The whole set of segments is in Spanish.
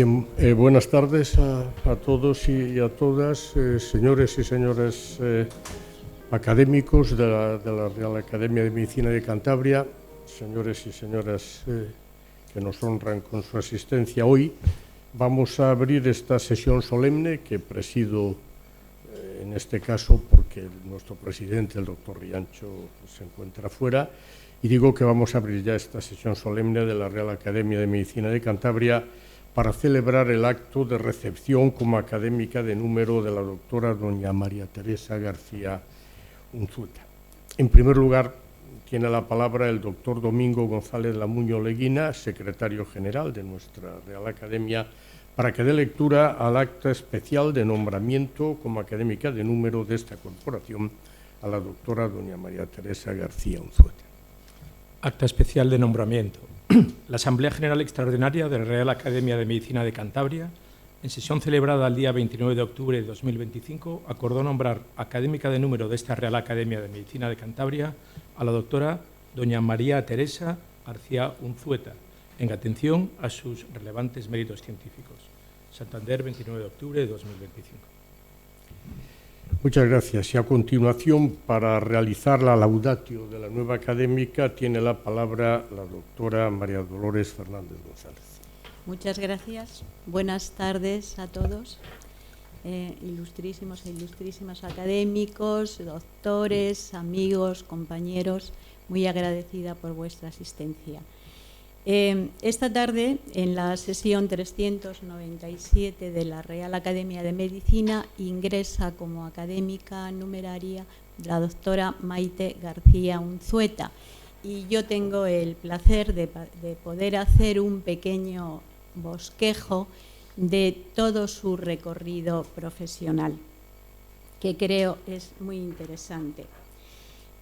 Bien, buenas tardes a todos y a todas, señores y señoras académicos de la Real Academia de Medicina de Cantabria, señores y señoras que nos honran con su asistencia hoy. Vamos a abrir esta sesión solemne que presido en este caso porque nuestro presidente, el doctor Riancho, se encuentra fuera, y digo que vamos a abrir ya esta sesión solemne de la Real Academia de Medicina de Cantabria para celebrar el acto de recepción como académica de número de la doctora doña María Teresa García Unzueta. En primer lugar, tiene la palabra el doctor Domingo González Lamuño Leguina, secretario general de nuestra Real Academia, para que dé lectura al acta especial de nombramiento como académica de número de esta corporación a la doctora doña María Teresa García Unzueta. Acta especial de nombramiento. La Asamblea General Extraordinaria de la Real Academia de Medicina de Cantabria, en sesión celebrada el día 29 de octubre de 2025, acordó nombrar académica de número de esta Real Academia de Medicina de Cantabria a la doctora doña María Teresa García Unzueta, en atención a sus relevantes méritos científicos. Santander, 29 de octubre de 2025. Muchas gracias. Y a continuación, para realizar la laudatio de la nueva académica, tiene la palabra la doctora María Dolores Fernández González. Muchas gracias. Buenas tardes a todos, ilustrísimos e ilustrísimas académicos, doctores, amigos, compañeros. Muy agradecida por vuestra asistencia. Esta tarde, en la sesión 397 de la Real Academia de Medicina, ingresa como académica numeraria la doctora Maite García Unzueta, y yo tengo el placer de poder hacer un pequeño bosquejo de todo su recorrido profesional, que creo es muy interesante.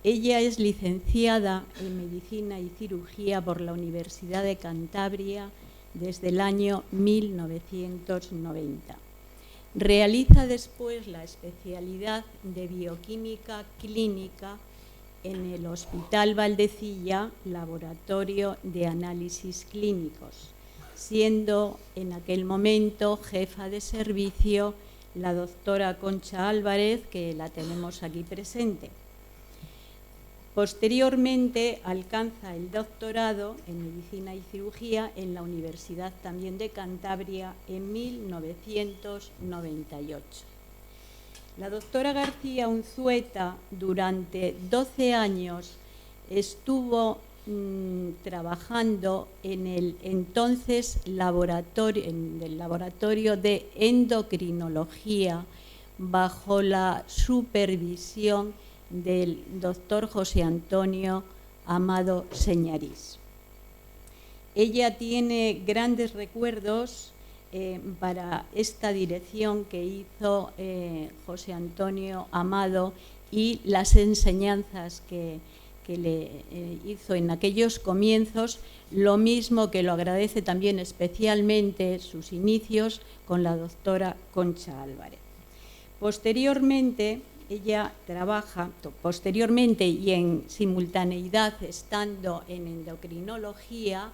Ella es licenciada en Medicina y Cirugía por la Universidad de Cantabria desde el año 1990. Realiza después la especialidad de Bioquímica Clínica en el Hospital Valdecilla, Laboratorio de Análisis Clínicos, siendo en aquel momento jefa de servicio la doctora Concha Álvarez, que la tenemos aquí presente. Posteriormente alcanza el doctorado en Medicina y Cirugía en la Universidad también de Cantabria en 1998. La doctora García Unzueta durante 12 años estuvo trabajando en el entonces laboratorio de endocrinología bajo la supervisión del doctor José Antonio Amado Señarís. Ella tiene grandes recuerdos para esta dirección que hizo José Antonio Amado y las enseñanzas que le hizo en aquellos comienzos, lo mismo que lo agradece también especialmente sus inicios con la doctora Concha Álvarez. Posteriormente y en simultaneidad estando en endocrinología,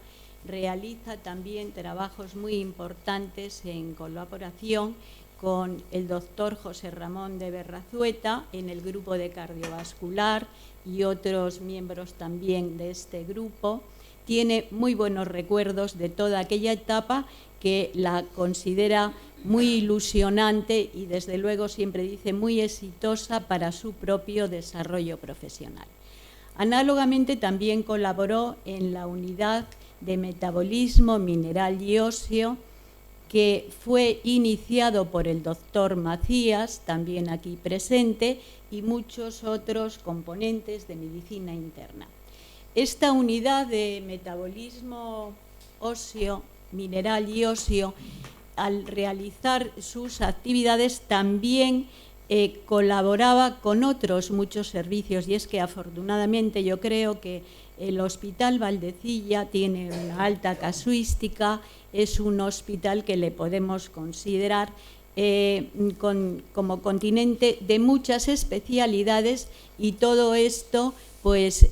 realiza también trabajos muy importantes en colaboración con el doctor José Ramón de Berrazueta en el grupo de cardiovascular y otros miembros también de este grupo. Tiene muy buenos recuerdos de toda aquella etapa, que la considera muy ilusionante y desde luego siempre dice muy exitosa para su propio desarrollo profesional. Análogamente también colaboró en la unidad de metabolismo mineral y óseo, que fue iniciado por el doctor Macías, también aquí presente, y muchos otros componentes de medicina interna. Esta unidad de metabolismo óseo, mineral y óseo, al realizar sus actividades también colaboraba con otros muchos servicios, y es que afortunadamente yo creo que el Hospital Valdecilla tiene una alta casuística, es un hospital que le podemos considerar como continente de muchas especialidades, y todo esto pues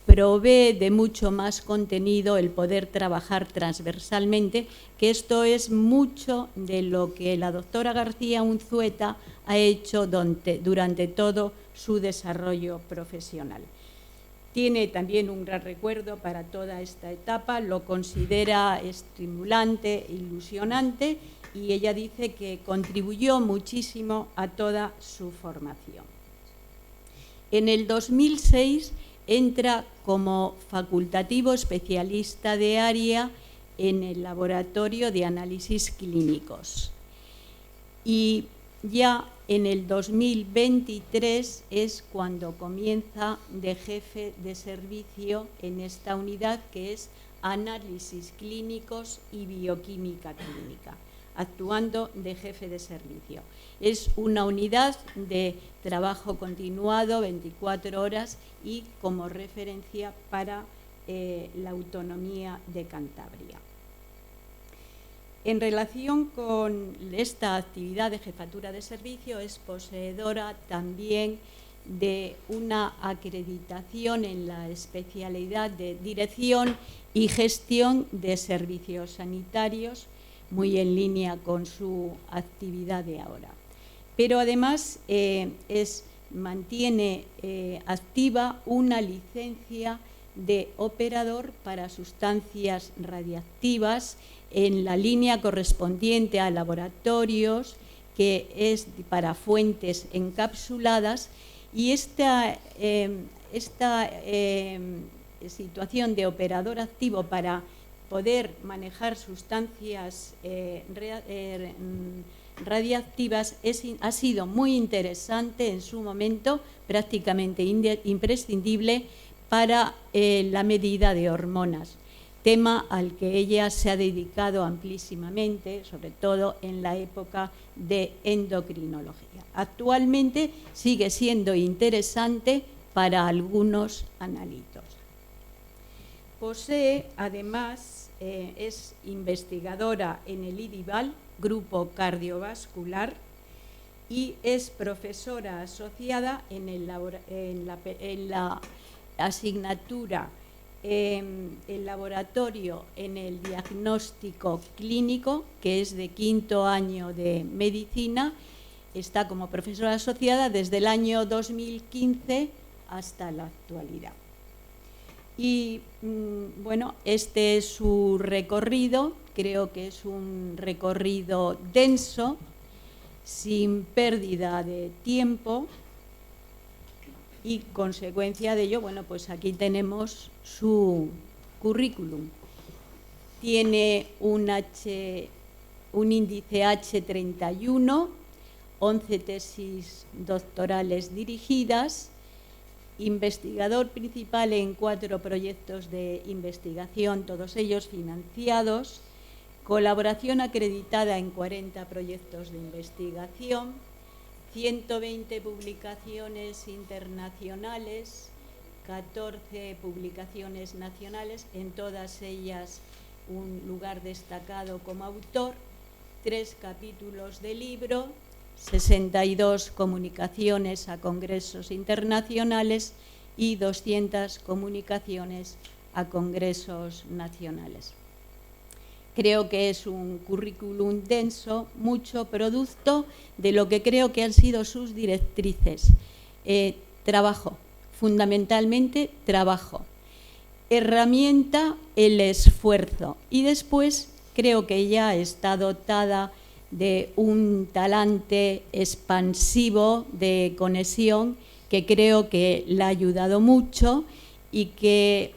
provee de mucho más contenido el poder trabajar transversalmente, que esto es mucho de lo que la doctora García Unzueta ha hecho durante todo su desarrollo profesional. Tiene también un gran recuerdo para toda esta etapa, lo considera estimulante, ilusionante, y ella dice que contribuyó muchísimo a toda su formación. En el 2006 entra como facultativo especialista de área en el Laboratorio de Análisis Clínicos. Y ya en el 2023 es cuando comienza de jefe de servicio en esta unidad, que es Análisis Clínicos y Bioquímica Clínica, actuando de jefe de servicio. Es una unidad de trabajo continuado, 24 horas, y como referencia para la autonomía de Cantabria. En relación con esta actividad de jefatura de servicio, es poseedora también de una acreditación en la especialidad de dirección y gestión de servicios sanitarios, muy en línea con su actividad de ahora. Pero además mantiene activa una licencia de operador para sustancias radiactivas en la línea correspondiente a laboratorios, que es para fuentes encapsuladas, y esta situación de operador activo para poder manejar sustancias radiactivas ha sido muy interesante en su momento, prácticamente imprescindible para la medida de hormonas, tema al que ella se ha dedicado amplísimamente, sobre todo en la época de endocrinología. Actualmente sigue siendo interesante para algunos analitos. Posee, además, es investigadora en el IDIVAL, Grupo Cardiovascular, y es profesora asociada en la asignatura el laboratorio en el diagnóstico clínico, que es de 5º año de medicina. Está como profesora asociada desde el año 2015 hasta la actualidad. Y bueno, este es su recorrido. Creo que es un recorrido denso, sin pérdida de tiempo, y consecuencia de ello, bueno, pues aquí tenemos su currículum. Tiene un índice H31, 11 tesis doctorales dirigidas, investigador principal en 4 proyectos de investigación, todos ellos financiados, colaboración acreditada en 40 proyectos de investigación, 120 publicaciones internacionales, 14 publicaciones nacionales, en todas ellas un lugar destacado como autor, 3 capítulos de libro, 62 comunicaciones a congresos internacionales y 200 comunicaciones a congresos nacionales. Creo que es un currículum denso, mucho producto de lo que creo que han sido sus directrices. Trabajo, fundamentalmente trabajo. Herramienta, el esfuerzo. Y después creo que ella está dotada de un talante expansivo de conexión que creo que le ha ayudado mucho y que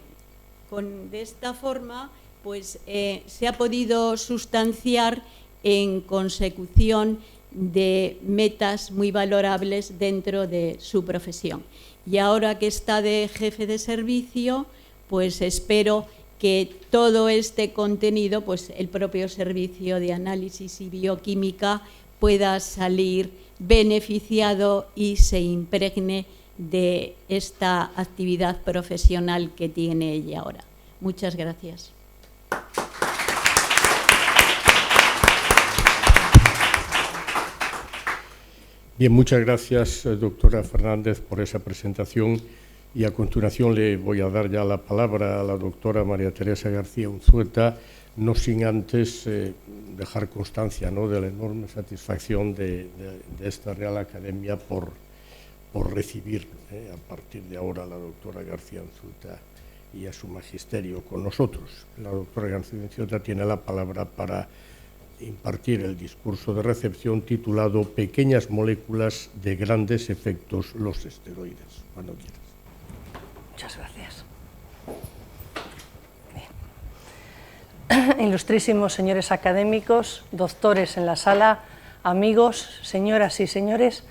de esta forma pues se ha podido sustanciar en consecución de metas muy valorables dentro de su profesión. Y ahora que está de jefe de servicio, pues espero que todo este contenido, pues el propio servicio de análisis y bioquímica pueda salir beneficiado y se impregne de esta actividad profesional que tiene ella ahora. Muchas gracias. Bien, muchas gracias, doctora Fernández, por esa presentación y a continuación le voy a dar ya la palabra a la doctora María Teresa García Unzueta, no sin antes dejar constancia, ¿no?, de la enorme satisfacción de esta Real Academia por recibir a partir de ahora a la doctora García Unzueta y a su magisterio con nosotros. La doctora García Unzueta tiene la palabra para impartir el discurso de recepción titulado Pequeñas moléculas de grandes efectos, los esteroides. Cuando quieras. Muchas gracias. Bien. Ilustrísimos señores académicos, doctores en la sala, amigos, señoras y señores,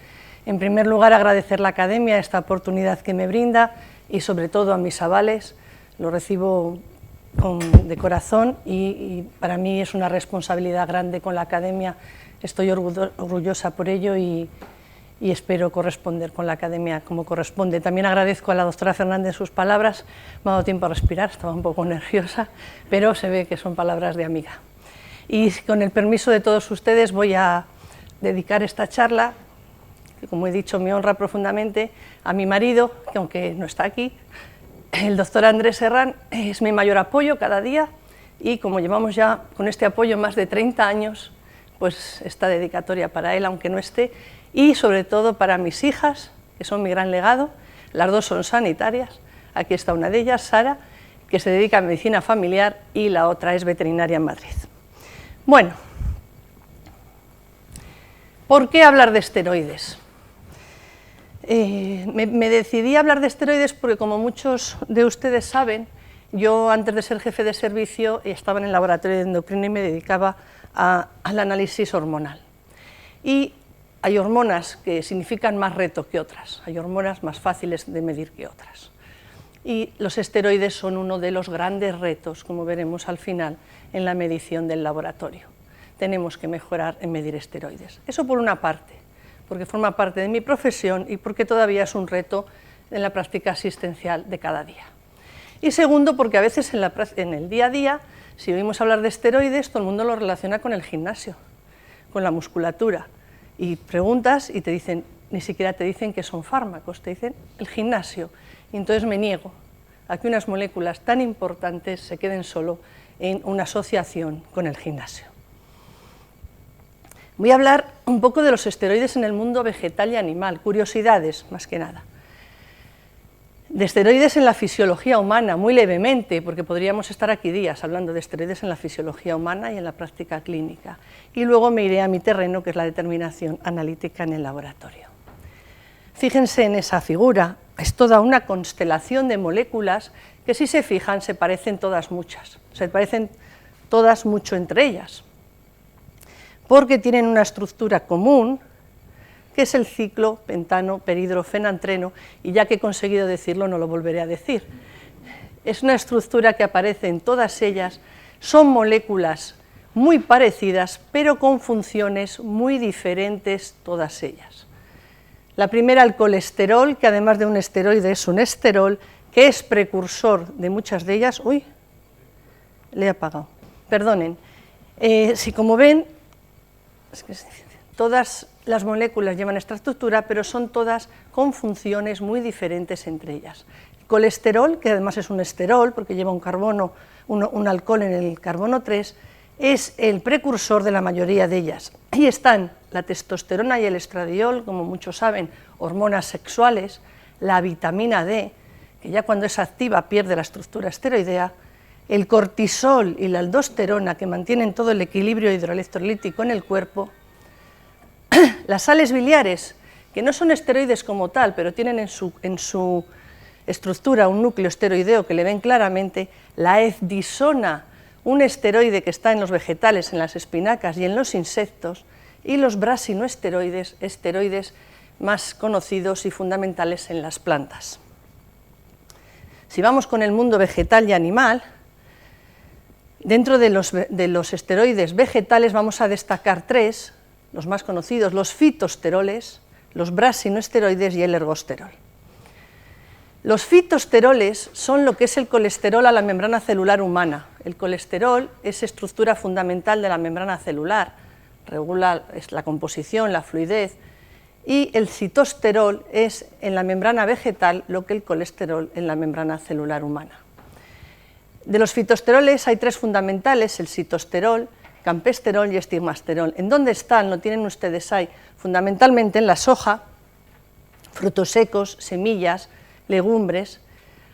en primer lugar agradecer a la Academia esta oportunidad que me brinda y sobre todo a mis avales, lo recibo de corazón y para mí es una responsabilidad grande con la Academia, estoy orgullosa por ello y espero corresponder con la Academia como corresponde. También agradezco a la doctora Fernández sus palabras, me ha dado tiempo a respirar, estaba un poco nerviosa, pero se ve que son palabras de amiga. Y con el permiso de todos ustedes voy a dedicar esta charla, que como he dicho me honra profundamente, a mi marido, que aunque no está aquí, el doctor Andrés Serrán es mi mayor apoyo cada día y como llevamos ya con este apoyo más de 30 años, pues esta dedicatoria para él, aunque no esté, y sobre todo para mis hijas, que son mi gran legado, las dos son sanitarias, aquí está una de ellas, Sara, que se dedica a medicina familiar y la otra es veterinaria en Madrid. Bueno, ¿por qué hablar de esteroides? Me decidí a hablar de esteroides porque, como muchos de ustedes saben, yo antes de ser jefe de servicio estaba en el laboratorio de endocrina y me dedicaba al análisis hormonal. Y hay hormonas que significan más reto que otras, hay hormonas más fáciles de medir que otras. Y los esteroides son uno de los grandes retos, como veremos al final, en la medición del laboratorio. Tenemos que mejorar en medir esteroides. Eso por una parte, porque forma parte de mi profesión y porque todavía es un reto en la práctica asistencial de cada día. Y segundo, porque a veces en el día a día, si oímos hablar de esteroides, todo el mundo lo relaciona con el gimnasio, con la musculatura. Y preguntas y te dicen, ni siquiera te dicen que son fármacos, te dicen el gimnasio. Y entonces me niego a que unas moléculas tan importantes se queden solo en una asociación con el gimnasio. Voy a hablar un poco de los esteroides en el mundo vegetal y animal, curiosidades más que nada. De esteroides en la fisiología humana, muy levemente, porque podríamos estar aquí días hablando de esteroides en la fisiología humana y en la práctica clínica. Y luego me iré a mi terreno, que es la determinación analítica en el laboratorio. Fíjense en esa figura, es toda una constelación de moléculas que si se fijan se parecen todas muchas, se parecen todas mucho entre ellas, porque tienen una estructura común, que es el ciclo pentano-perhidrofenantreno, y ya que he conseguido decirlo no lo volveré a decir. Es una estructura que aparece en todas ellas, son moléculas muy parecidas, pero con funciones muy diferentes todas ellas. La primera, el colesterol, que además de un esteroide es un esterol, que es precursor de muchas de ellas. Uy, le he apagado, perdonen. Si como ven, es que todas las moléculas llevan esta estructura, pero son todas con funciones muy diferentes entre ellas. El colesterol, que además es un esterol, porque lleva un carbono, un alcohol en el carbono 3, es el precursor de la mayoría de ellas. Ahí están la testosterona y el estradiol, como muchos saben, hormonas sexuales, la vitamina D, que ya cuando es activa pierde la estructura esteroidea, el cortisol y la aldosterona, que mantienen todo el equilibrio hidroelectrolítico en el cuerpo, las sales biliares, que no son esteroides como tal, pero tienen en su estructura un núcleo esteroideo que le ven claramente, la efdisona, un esteroide que está en los vegetales, en las espinacas y en los insectos, y los brasinoesteroides, esteroides más conocidos y fundamentales en las plantas. Si vamos con el mundo vegetal y animal, dentro de los esteroides vegetales vamos a destacar tres, los más conocidos, los fitosteroles, los brasinoesteroides y el ergosterol. Los fitosteroles son lo que es el colesterol a la membrana celular humana. El colesterol es estructura fundamental de la membrana celular, regula la composición, la fluidez, y el citosterol es en la membrana vegetal lo que el colesterol en la membrana celular humana. De los fitosteroles hay 3 fundamentales, el citosterol, campesterol y estigmasterol. ¿En dónde están? Lo tienen ustedes ahí, fundamentalmente en la soja, frutos secos, semillas, legumbres.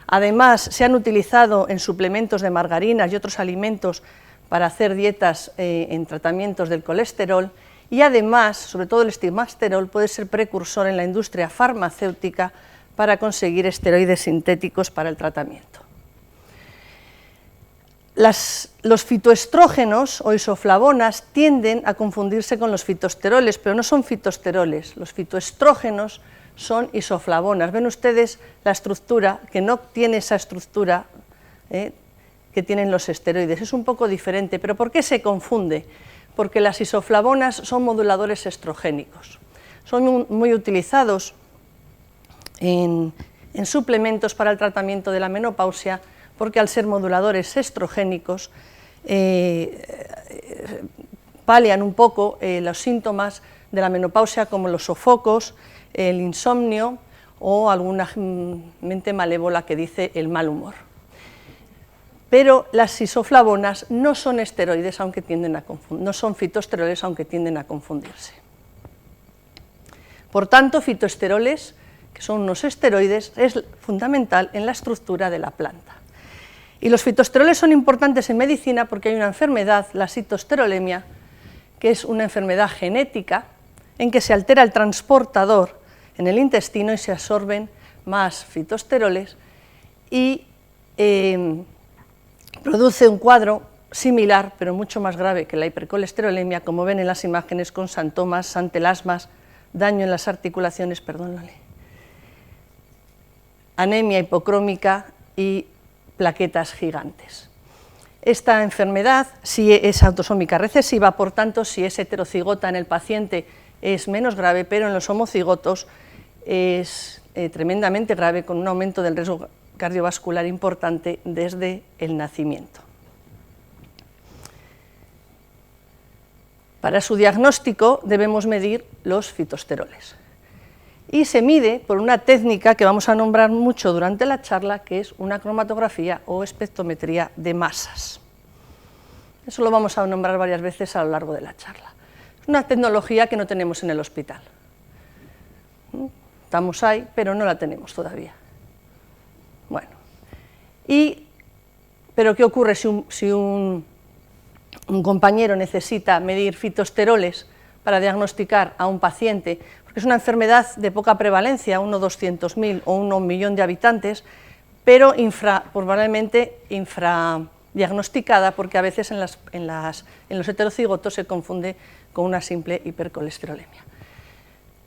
Además, se han utilizado en suplementos de margarinas y otros alimentos para hacer dietas en tratamientos del colesterol, y además, sobre todo el estigmasterol, puede ser precursor en la industria farmacéutica para conseguir esteroides sintéticos para el tratamiento. Los fitoestrógenos o isoflavonas tienden a confundirse con los fitosteroles, pero no son fitosteroles, los fitoestrógenos son isoflavonas. Ven ustedes la estructura, que no tiene esa estructura que tienen los esteroides, es un poco diferente. ¿Pero por qué se confunde? Porque las isoflavonas son moduladores estrogénicos, son muy utilizados en suplementos para el tratamiento de la menopausia, porque al ser moduladores estrogénicos palian un poco los síntomas de la menopausia, como los sofocos, el insomnio o alguna mente malévola que dice el mal humor. Pero las isoflavonas no son esteroides, aunque no son fitoesteroles, aunque tienden a confundirse. Por tanto, fitoesteroles, que son unos esteroides, es fundamental en la estructura de la planta. Y los fitoesteroles son importantes en medicina porque hay una enfermedad, la sitosterolemia, que es una enfermedad genética en que se altera el transportador en el intestino y se absorben más fitoesteroles y produce un cuadro similar, pero mucho más grave que la hipercolesterolemia, como ven en las imágenes, con santomas, santelasmas, daño en las articulaciones, anemia hipocrómica y plaquetas gigantes. Esta enfermedad, si es autosómica recesiva, por tanto, si es heterocigota en el paciente es menos grave, pero en los homocigotos es tremendamente grave, con un aumento del riesgo cardiovascular importante desde el nacimiento. Para su diagnóstico debemos medir los fitoesteroles. Y se mide por una técnica que vamos a nombrar mucho durante la charla, que es una cromatografía o espectrometría de masas. Eso lo vamos a nombrar varias veces a lo largo de la charla. Es una tecnología que no tenemos en el hospital. Estamos ahí, pero no la tenemos todavía. Bueno, pero ¿qué ocurre si un compañero necesita medir fitoesteroles para diagnosticar a un paciente? Porque es una enfermedad de poca prevalencia, 1 a 200.000 o 1 a 1 millón de habitantes, pero probablemente infradiagnosticada, porque a veces en los heterocigotos se confunde con una simple hipercolesterolemia.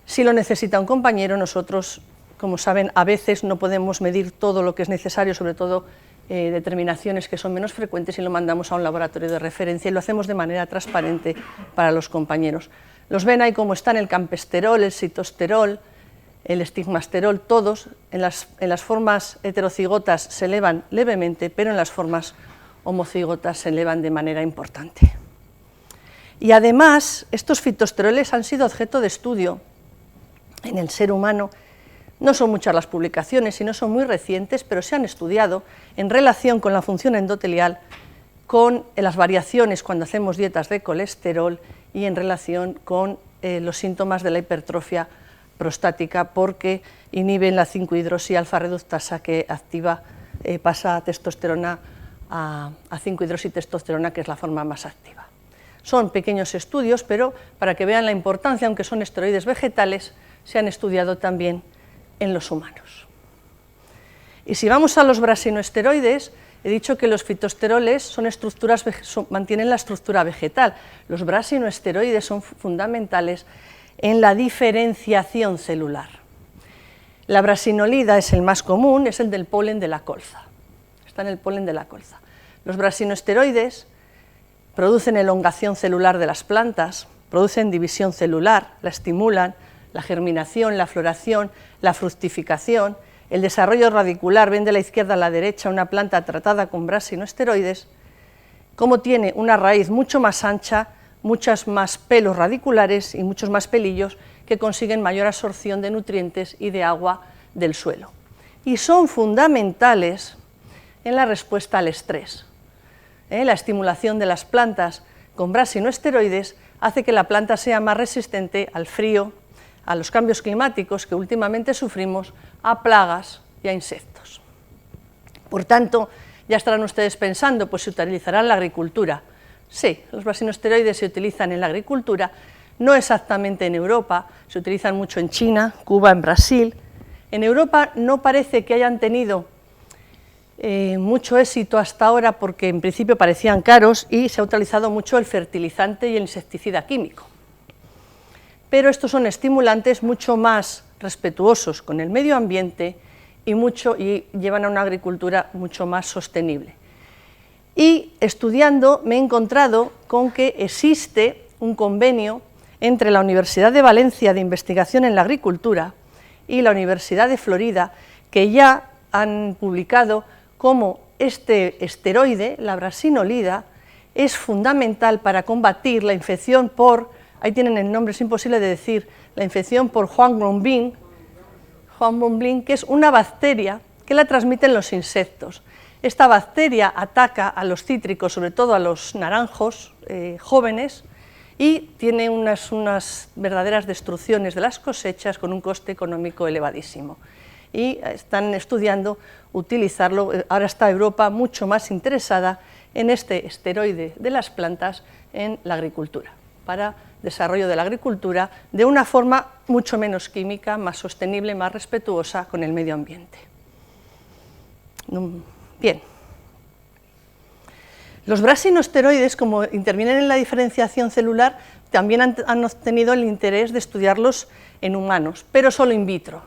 Si lo necesita un compañero, nosotros, como saben, a veces no podemos medir todo lo que es necesario, sobre todo determinaciones que son menos frecuentes, y lo mandamos a un laboratorio de referencia y lo hacemos de manera transparente para los compañeros. Los ven ahí como están: el campesterol, el citosterol, el estigmasterol, todos en las formas heterocigotas se elevan levemente, pero en las formas homocigotas se elevan de manera importante. Y además, estos fitoesteroles han sido objeto de estudio en el ser humano. No son muchas las publicaciones y no son muy recientes, pero se han estudiado en relación con la función endotelial, con las variaciones cuando hacemos dietas de colesterol y en relación con los síntomas de la hipertrofia prostática, porque inhiben la 5-hidroxialfa-reductasa que activa, pasa a testosterona a 5-hidroxitestosterona, que es la forma más activa. Son pequeños estudios, pero para que vean la importancia, aunque son esteroides vegetales, se han estudiado también en los humanos. Y si vamos a los brasinoesteroides, he dicho que los fitoesteroles mantienen la estructura vegetal. Los brasinoesteroides son fundamentales en la diferenciación celular. La brasinolida es el más común, es el del polen de la colza. Está en el polen de la colza. Los brasinoesteroides producen elongación celular de las plantas, producen división celular, la estimulan, la germinación, la floración, la fructificación, el desarrollo radicular. Ven de la izquierda a la derecha una planta tratada con brasinoesteroides, como tiene una raíz mucho más ancha, muchos más pelos radiculares y muchos más pelillos que consiguen mayor absorción de nutrientes y de agua del suelo. Y son fundamentales en la respuesta al estrés. La estimulación de las plantas con brasinoesteroides hace que la planta sea más resistente al frío, a los cambios climáticos que últimamente sufrimos, a plagas y a insectos. Por tanto, ya estarán ustedes pensando, pues se utilizará en la agricultura. Sí, los brasinoesteroides se utilizan en la agricultura, no exactamente en Europa, se utilizan mucho en China, Cuba, en Brasil. En Europa no parece que hayan tenido mucho éxito hasta ahora porque en principio parecían caros y se ha utilizado mucho el fertilizante y el insecticida químico. Pero estos son estimulantes mucho más respetuosos con el medio ambiente y llevan a una agricultura mucho más sostenible. Y estudiando me he encontrado con que existe un convenio entre la Universidad de Valencia de Investigación en la Agricultura y la Universidad de Florida, que ya han publicado cómo este esteroide, la brasinolida, es fundamental para combatir la infección por, ahí tienen el nombre, es imposible de decir, la infección por Juan-Bombín, que es una bacteria que la transmiten los insectos. Esta bacteria ataca a los cítricos, sobre todo a los naranjos jóvenes, y tiene unas verdaderas destrucciones de las cosechas con un coste económico elevadísimo. Y están estudiando utilizarlo, ahora está Europa mucho más interesada en este esteroide de las plantas en la agricultura, para desarrollo de la agricultura de una forma mucho menos química, más sostenible, más respetuosa con el medio ambiente. Bien. Los brasinoesteroides, como intervienen en la diferenciación celular, también han obtenido el interés de estudiarlos en humanos, pero solo in vitro.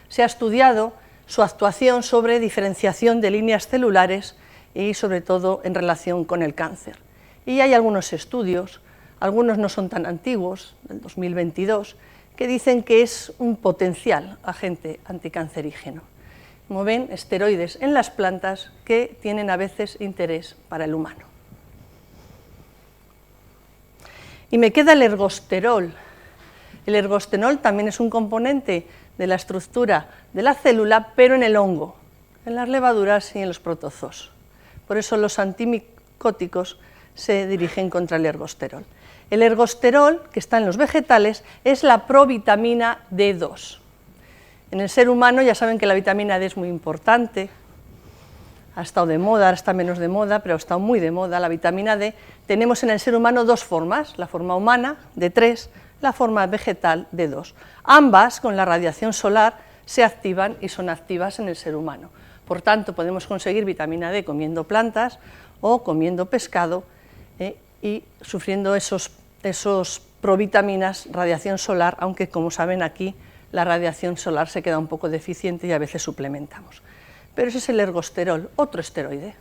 Se ha estudiado su actuación sobre diferenciación de líneas celulares y sobre todo en relación con el cáncer. Y hay algunos estudios, algunos no son tan antiguos, del 2022, que dicen que es un potencial agente anticancerígeno. Como ven, esteroides en las plantas que tienen a veces interés para el humano. Y me queda el ergosterol. El ergosterol también es un componente de la estructura de la célula, pero en el hongo, en las levaduras y en los protozoos. Por eso los antimicóticos se dirigen contra el ergosterol. El ergosterol, que está en los vegetales, es la provitamina D2. En el ser humano ya saben que la vitamina D es muy importante, ha estado de moda, ahora está menos de moda, pero ha estado muy de moda la vitamina D. Tenemos en el ser humano dos formas, la forma humana, D3, la forma vegetal, D2. Ambas, con la radiación solar, se activan y son activas en el ser humano. Por tanto, podemos conseguir vitamina D comiendo plantas o comiendo pescado y sufriendo esos provitaminas, radiación solar, aunque como saben aquí la radiación solar se queda un poco deficiente y a veces suplementamos. Pero ese es el ergosterol, otro esteroide.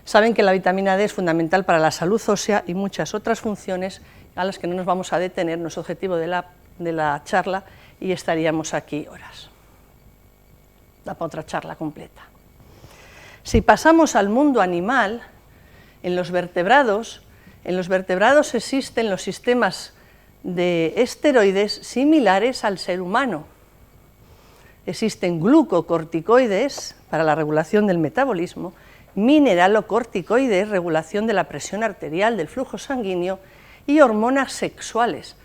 Saben que la vitamina D es fundamental para la salud ósea y muchas otras funciones a las que no nos vamos a detener, no es objetivo de la charla y estaríamos aquí horas. Da para otra charla completa. Si pasamos al mundo animal, en los vertebrados existen los sistemas de esteroides similares al ser humano. Existen glucocorticoides para la regulación del metabolismo, mineralocorticoides, regulación de la presión arterial, del flujo sanguíneo, y hormonas sexuales.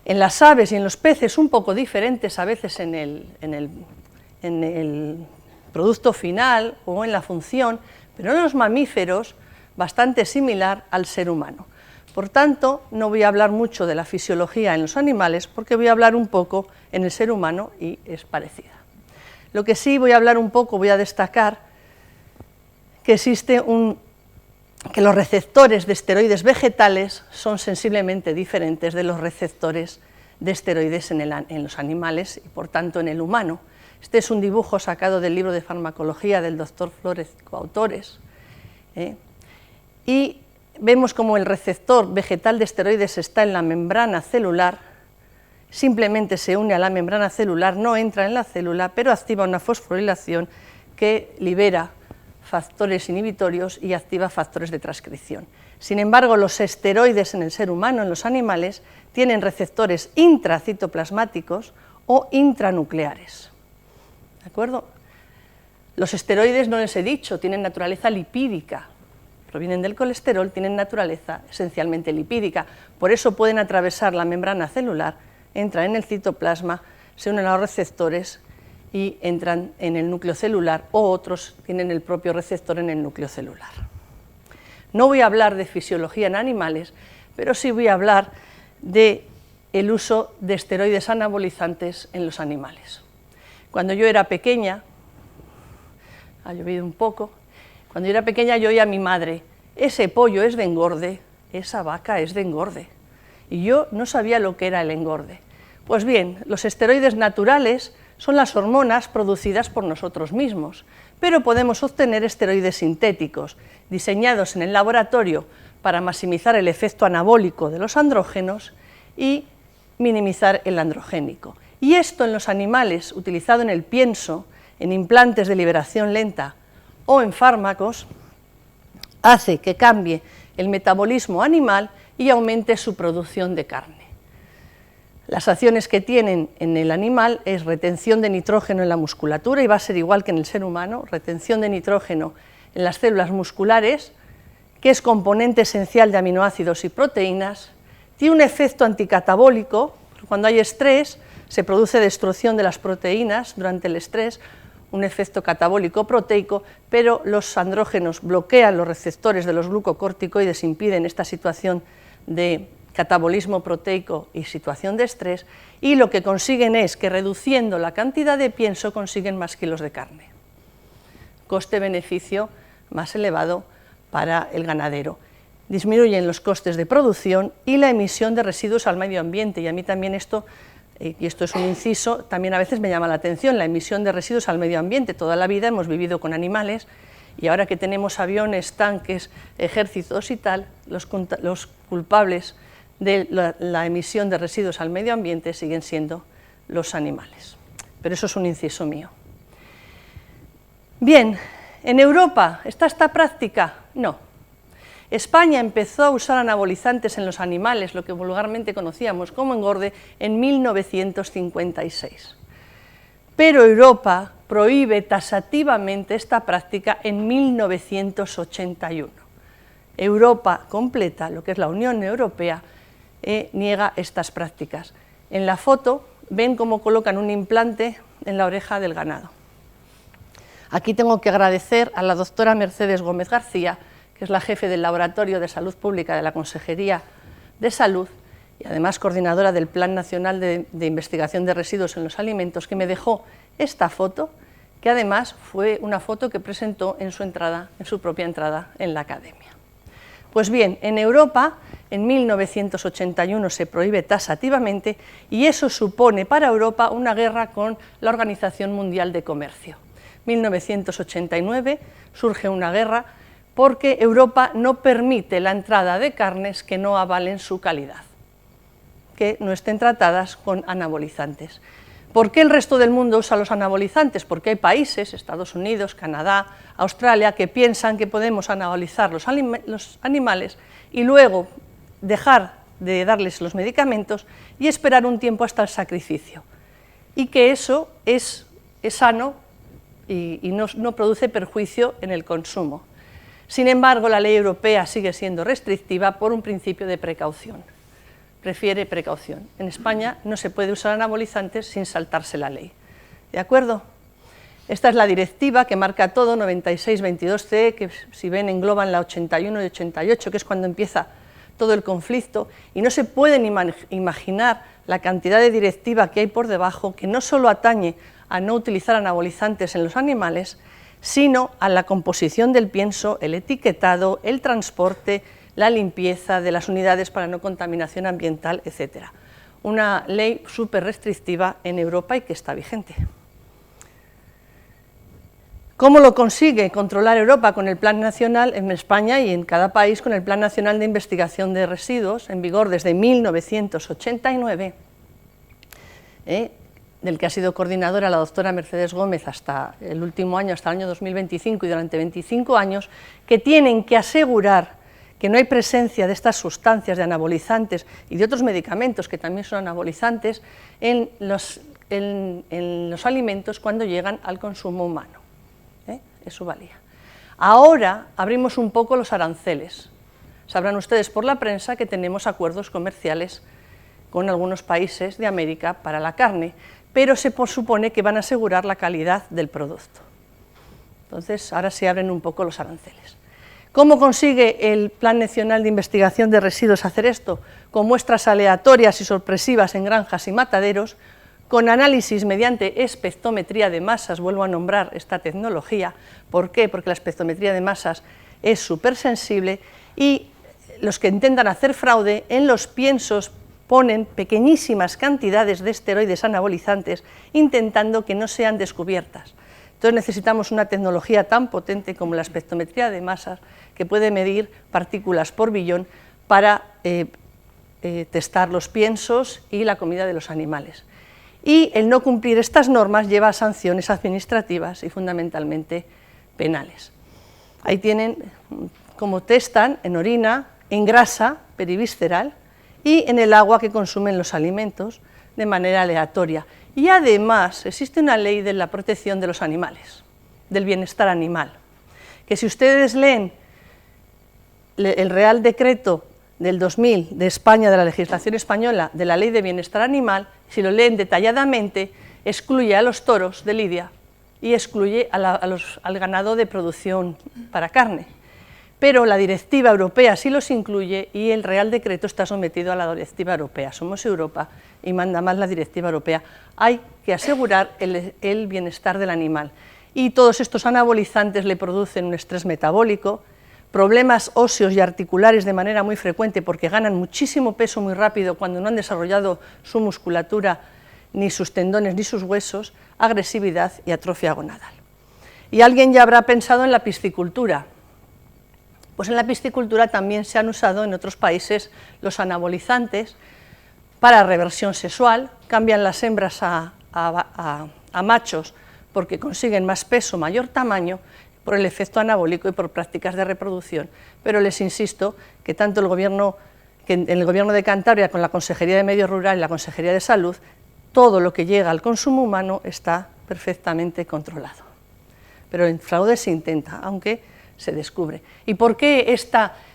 En las aves y en los peces un poco diferentes a veces en el producto final o en la función, pero en los mamíferos bastante similar al ser humano. Por tanto, no voy a hablar mucho de la fisiología en los animales porque voy a hablar un poco en el ser humano y es parecida. Lo que sí voy a hablar un poco, voy a destacar que que los receptores de esteroides vegetales son sensiblemente diferentes de los receptores de esteroides en los animales y por tanto en el humano. Este es un dibujo sacado del libro de farmacología del doctor Flores, coautores, y vemos como el receptor vegetal de esteroides está en la membrana celular, simplemente se une a la membrana celular, no entra en la célula, pero activa una fosforilación que libera factores inhibitorios y activa factores de transcripción. Sin embargo, los esteroides en el ser humano, en los animales, tienen receptores intracitoplasmáticos o intranucleares. ¿De acuerdo? Los esteroides, no les he dicho, tienen naturaleza lipídica, provienen del colesterol, tienen naturaleza esencialmente lipídica, por eso pueden atravesar la membrana celular, entran en el citoplasma, se unen a los receptores y entran en el núcleo celular, o otros tienen el propio receptor en el núcleo celular. No voy a hablar de fisiología en animales, pero sí voy a hablar del uso de esteroides anabolizantes en los animales. Cuando yo era pequeña, ha llovido un poco, cuando yo era pequeña yo oía a mi madre: ese pollo es de engorde, esa vaca es de engorde. Y yo no sabía lo que era el engorde. Pues bien, los esteroides naturales son las hormonas producidas por nosotros mismos, pero podemos obtener esteroides sintéticos, diseñados en el laboratorio para maximizar el efecto anabólico de los andrógenos y minimizar el androgénico. Y esto en los animales, utilizado en el pienso, en implantes de liberación lenta o en fármacos, hace que cambie el metabolismo animal y aumente su producción de carne. Las acciones que tienen en el animal es retención de nitrógeno en la musculatura, y va a ser igual que en el ser humano, retención de nitrógeno en las células musculares, que es componente esencial de aminoácidos y proteínas, tiene un efecto anticatabólico. Cuando hay estrés se produce destrucción de las proteínas durante el estrés, un efecto catabólico proteico, pero los andrógenos bloquean los receptores de los glucocorticoides, impiden esta situación de catabolismo proteico y situación de estrés, y lo que consiguen es que reduciendo la cantidad de pienso consiguen más kilos de carne. Coste-beneficio más elevado para el ganadero. Disminuyen los costes de producción y la emisión de residuos al medio ambiente, y a mí también esto, y esto es un inciso, también a veces me llama la atención, la emisión de residuos al medio ambiente. Toda la vida hemos vivido con animales, y ahora que tenemos aviones, tanques, ejércitos y tal, los culpables de la emisión de residuos al medio ambiente siguen siendo los animales. Pero eso es un inciso mío. Bien, ¿en Europa está esta práctica? No. España empezó a usar anabolizantes en los animales, lo que vulgarmente conocíamos como engorde, en 1956. Pero Europa prohíbe taxativamente esta práctica en 1981. Europa completa, lo que es la Unión Europea, niega estas prácticas. En la foto ven cómo colocan un implante en la oreja del ganado. Aquí tengo que agradecer a la doctora Mercedes Gómez García, que es la jefe del Laboratorio de Salud Pública de la Consejería de Salud y además coordinadora del Plan Nacional de Investigación de Residuos en los Alimentos, que me dejó esta foto, que además fue una foto que presentó en su propia entrada en la academia. Pues bien, en Europa, en 1981 se prohíbe taxativamente, y eso supone para Europa una guerra con la Organización Mundial de Comercio. En 1989 surge una guerra porque Europa no permite la entrada de carnes que no avalen su calidad, que no estén tratadas con anabolizantes. ¿Por qué el resto del mundo usa los anabolizantes? Porque hay países, Estados Unidos, Canadá, Australia, que piensan que podemos anabolizar los animales y luego dejar de darles los medicamentos y esperar un tiempo hasta el sacrificio, y que eso es sano y no produce perjuicio en el consumo. Sin embargo, la ley europea sigue siendo restrictiva por un principio de precaución. Prefiere precaución. En España no se puede usar anabolizantes sin saltarse la ley. ¿De acuerdo? Esta es la directiva que marca todo, 96-22-CE, que si ven engloban la 81 y 88, que es cuando empieza todo el conflicto, y no se pueden imaginar la cantidad de directiva que hay por debajo, que no solo atañe a no utilizar anabolizantes en los animales, sino a la composición del pienso, el etiquetado, el transporte, la limpieza de las unidades para no contaminación ambiental, etc. Una ley súper restrictiva en Europa y que está vigente. ¿Cómo lo consigue controlar Europa? Con el Plan Nacional, en España y en cada país, con el Plan Nacional de Investigación de Residuos, en vigor desde 1989, del que ha sido coordinadora la doctora Mercedes Gómez hasta el último año, hasta el año 2025, y durante 25 años, que tienen que asegurar que no hay presencia de estas sustancias de anabolizantes y de otros medicamentos que también son anabolizantes en los alimentos cuando llegan al consumo humano. Eso valía. Ahora abrimos un poco los aranceles. Sabrán ustedes por la prensa que tenemos acuerdos comerciales con algunos países de América para la carne, pero se supone que van a asegurar la calidad del producto. Entonces, ahora se abren un poco los aranceles. ¿Cómo consigue el Plan Nacional de Investigación de Residuos hacer esto? Con muestras aleatorias y sorpresivas en granjas y mataderos, con análisis mediante espectrometría de masas, vuelvo a nombrar esta tecnología. ¿Por qué? Porque la espectrometría de masas es súper sensible y los que intentan hacer fraude en los piensos ponen pequeñísimas cantidades de esteroides anabolizantes intentando que no sean descubiertas. Entonces necesitamos una tecnología tan potente como la espectrometría de masas que puede medir partículas por billón para testar los piensos y la comida de los animales. Y el no cumplir estas normas lleva a sanciones administrativas y fundamentalmente penales. Ahí tienen cómo testan en orina, en grasa perivisceral y en el agua que consumen los alimentos de manera aleatoria. Y además existe una ley de la protección de los animales, del bienestar animal, que si ustedes leen el Real Decreto del 2000 de España, de la legislación española, de la Ley de Bienestar Animal, si lo leen detalladamente, excluye a los toros de lidia y excluye al ganado de producción para carne. Pero la directiva europea sí los incluye y el Real Decreto está sometido a la directiva europea. Somos Europa y manda más la directiva europea. Hay que asegurar el bienestar del animal. Y todos estos anabolizantes le producen un estrés metabólico, problemas óseos y articulares de manera muy frecuente porque ganan muchísimo peso muy rápido cuando no han desarrollado su musculatura, ni sus tendones, ni sus huesos, agresividad y atrofia gonadal. Y alguien ya habrá pensado en la piscicultura. Pues en la piscicultura también se han usado en otros países los anabolizantes para reversión sexual, cambian las hembras a machos porque consiguen más peso, mayor tamaño, por el efecto anabólico y por prácticas de reproducción. Pero les insisto que tanto en el Gobierno de Cantabria, con la Consejería de Medio Rural y la Consejería de Salud, todo lo que llega al consumo humano está perfectamente controlado. Pero en fraude se intenta, aunque se descubre. ¿Y por qué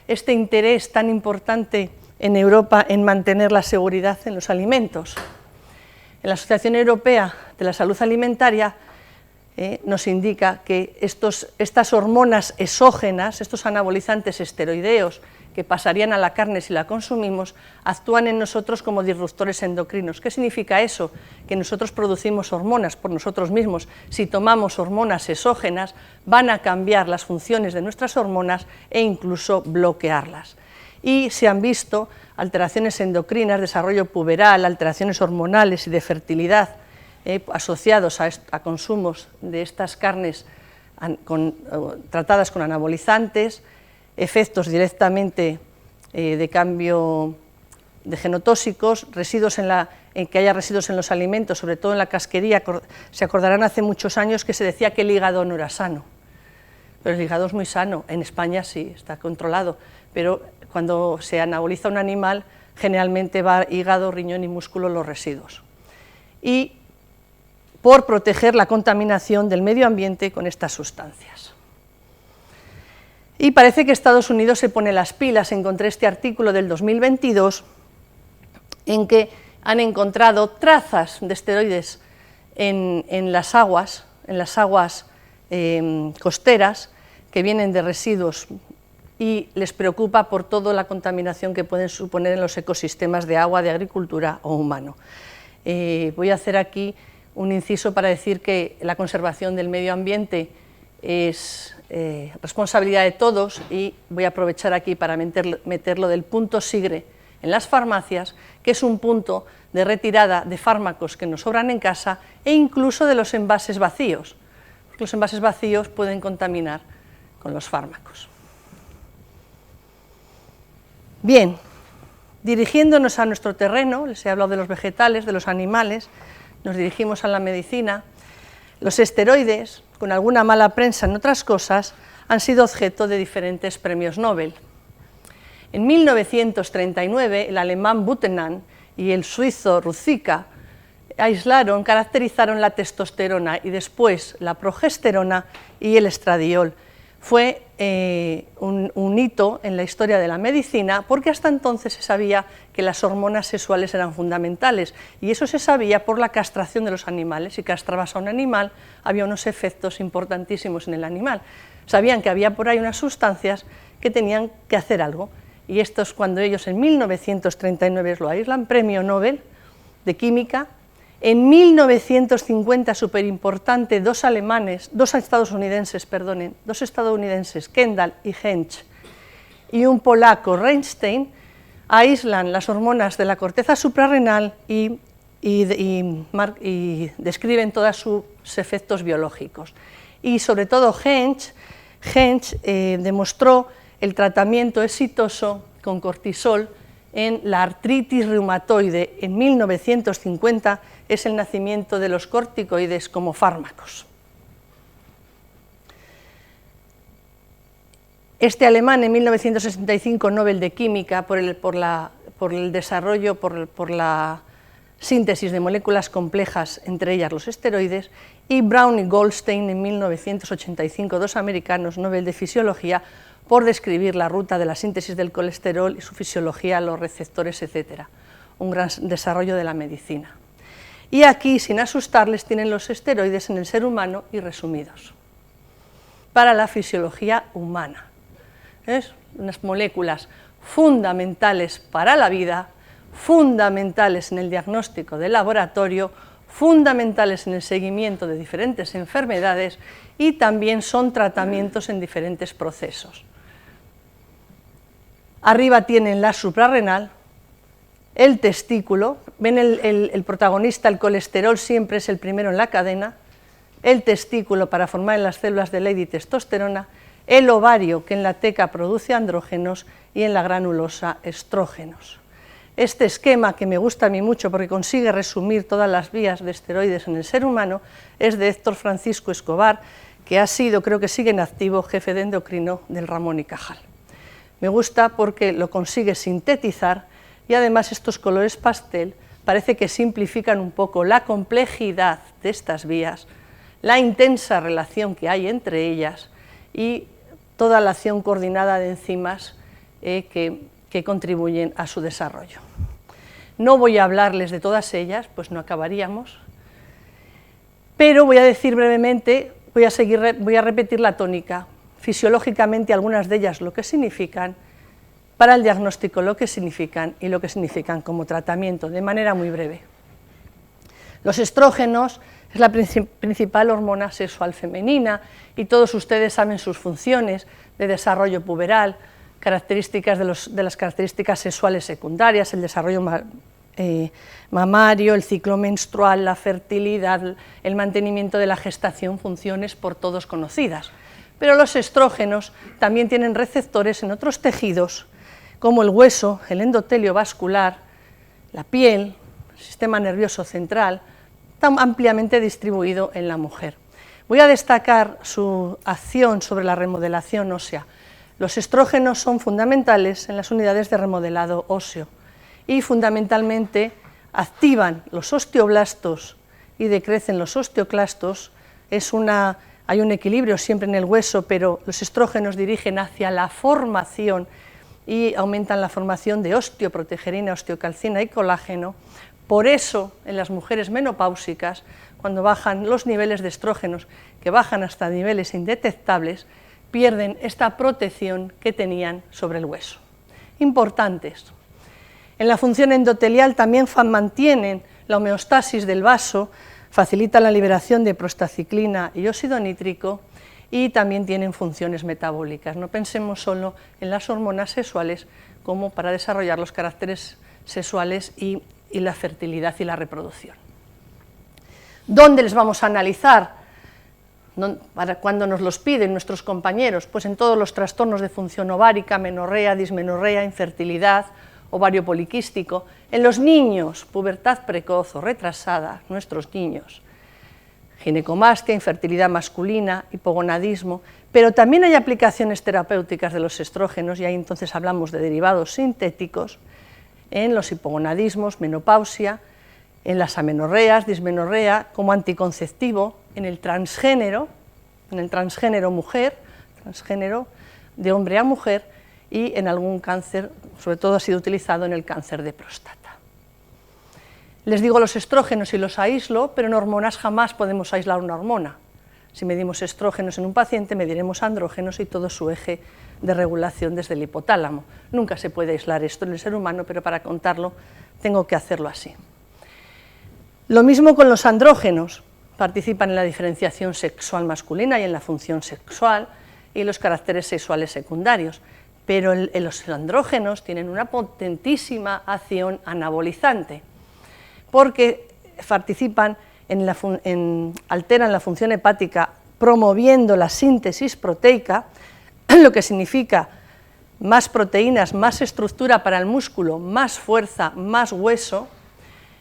este interés tan importante en Europa en mantener la seguridad en los alimentos? En la Asociación Europea de la Salud Alimentaria nos indica que estas hormonas exógenas, estos anabolizantes esteroideos que pasarían a la carne si la consumimos, actúan en nosotros como disruptores endocrinos. ¿Qué significa eso? Que nosotros producimos hormonas por nosotros mismos. Si tomamos hormonas exógenas, van a cambiar las funciones de nuestras hormonas e incluso bloquearlas. Y se han visto alteraciones endocrinas, desarrollo puberal, alteraciones hormonales y de fertilidad asociados a consumos de estas carnes tratadas con anabolizantes, efectos directamente de cambio de genotóxicos, que haya residuos en los alimentos, sobre todo en la casquería. Se acordarán hace muchos años que se decía que el hígado no era sano, pero el hígado es muy sano, en España sí, está controlado, pero cuando se anaboliza un animal, generalmente va hígado, riñón y músculo los residuos. Y por proteger la contaminación del medio ambiente con estas sustancias. Y parece que Estados Unidos se pone las pilas. Encontré este artículo del 2022 en que han encontrado trazas de esteroides en las aguas costeras que vienen de residuos y les preocupa por toda la contaminación que pueden suponer en los ecosistemas de agua, de agricultura o humano. Voy a hacer aquí un inciso para decir que la conservación del medio ambiente es responsabilidad de todos y voy a aprovechar aquí para meterlo del punto SIGRE en las farmacias, que es un punto de retirada de fármacos que nos sobran en casa e incluso de los envases vacíos, porque los envases vacíos pueden contaminar con los fármacos. Bien, dirigiéndonos a nuestro terreno, les he hablado de los vegetales, de los animales, nos dirigimos a la medicina. Los esteroides, con alguna mala prensa en otras cosas, han sido objeto de diferentes premios Nobel. En 1939, el alemán Butenandt y el suizo Ruzicka aislaron, caracterizaron la testosterona y después la progesterona y el estradiol. Fue un hito en la historia de la medicina, porque hasta entonces se sabía que las hormonas sexuales eran fundamentales, y eso se sabía por la castración de los animales. Si castrabas a un animal, había unos efectos importantísimos en el animal. Sabían que había por ahí unas sustancias que tenían que hacer algo, y esto es cuando ellos en 1939 lo aíslan, premio Nobel de Química. En 1950, súper importante, dos estadounidenses, Kendall y Hench, y un polaco, Reinstein, aíslan las hormonas de la corteza suprarrenal y describen todos sus efectos biológicos. Y sobre todo Hench demostró el tratamiento exitoso con cortisol en la artritis reumatoide. En 1950 es el nacimiento de los corticoides como fármacos. Este alemán en 1965, Nobel de Química, por el desarrollo, por la síntesis de moléculas complejas, entre ellas los esteroides, y Brown y Goldstein en 1985, dos americanos, Nobel de Fisiología, por describir la ruta de la síntesis del colesterol y su fisiología, los receptores, etc. Un gran desarrollo de la medicina. Y aquí, sin asustarles, tienen los esteroides en el ser humano y resumidos. Para la fisiología humana. ¿Ves? Unas moléculas fundamentales para la vida, fundamentales en el diagnóstico del laboratorio, fundamentales en el seguimiento de diferentes enfermedades, y también son tratamientos en diferentes procesos. Arriba tienen la suprarrenal, el testículo, ven el protagonista, el colesterol siempre es el primero en la cadena, el testículo para formar en las células de Leydig testosterona, el ovario que en la teca produce andrógenos y en la granulosa estrógenos. Este esquema, que me gusta a mí mucho porque consigue resumir todas las vías de esteroides en el ser humano, es de Héctor Francisco Escobar, que ha sido, creo que sigue en activo, jefe de endocrino del Ramón y Cajal. Me gusta porque lo consigue sintetizar, y además estos colores pastel parece que simplifican un poco la complejidad de estas vías, la intensa relación que hay entre ellas y toda la acción coordinada de enzimas que contribuyen a su desarrollo. No voy a hablarles de todas ellas, pues no acabaríamos, pero voy a decir brevemente, voy a repetir la tónica, fisiológicamente algunas de ellas lo que significan, para el diagnóstico lo que significan y lo que significan como tratamiento, de manera muy breve. Los estrógenos es la principal hormona sexual femenina y todos ustedes saben sus funciones de desarrollo puberal, características de las características sexuales secundarias, el desarrollo mamario, el ciclo menstrual, la fertilidad, el mantenimiento de la gestación, funciones por todos conocidas. Pero los estrógenos también tienen receptores en otros tejidos, como el hueso, el endotelio vascular, la piel, el sistema nervioso central, tan ampliamente distribuido en la mujer. Voy a destacar su acción sobre la remodelación ósea. Los estrógenos son fundamentales en las unidades de remodelado óseo y fundamentalmente activan los osteoblastos y decrecen los osteoclastos. Hay un equilibrio siempre en el hueso, pero los estrógenos dirigen hacia la formación y aumentan la formación de osteoprotegerina, osteocalcina y colágeno. Por eso, en las mujeres menopáusicas, cuando bajan los niveles de estrógenos, que bajan hasta niveles indetectables, pierden esta protección que tenían sobre el hueso. Importantes. En la función endotelial también mantienen la homeostasis del vaso, facilitan la liberación de prostaciclina y óxido nítrico, y también tienen funciones metabólicas. No pensemos solo en las hormonas sexuales como para desarrollar los caracteres sexuales y la fertilidad y la reproducción. ¿Dónde les vamos a analizar? Cuando nos los piden nuestros compañeros, pues en todos los trastornos de función ovárica, menorrea, dismenorrea, infertilidad, ovario poliquístico, en los niños, pubertad precoz o retrasada, nuestros niños, ginecomastia, infertilidad masculina, hipogonadismo, pero también hay aplicaciones terapéuticas de los estrógenos, y ahí entonces hablamos de derivados sintéticos, en los hipogonadismos, menopausia, en las amenorreas, dismenorrea, como anticonceptivo, en el transgénero mujer, transgénero de hombre a mujer, y en algún cáncer, sobre todo ha sido utilizado en el cáncer de próstata. Les digo los estrógenos y los aíslo, pero en hormonas jamás podemos aislar una hormona. Si medimos estrógenos en un paciente, mediremos andrógenos y todo su eje de regulación desde el hipotálamo. Nunca se puede aislar esto en el ser humano, pero para contarlo tengo que hacerlo así. Lo mismo con los andrógenos, participan en la diferenciación sexual masculina y en la función sexual y los caracteres sexuales secundarios, pero los andrógenos tienen una potentísima acción anabolizante, porque participan alteran la función hepática promoviendo la síntesis proteica, lo que significa más proteínas, más estructura para el músculo, más fuerza, más hueso.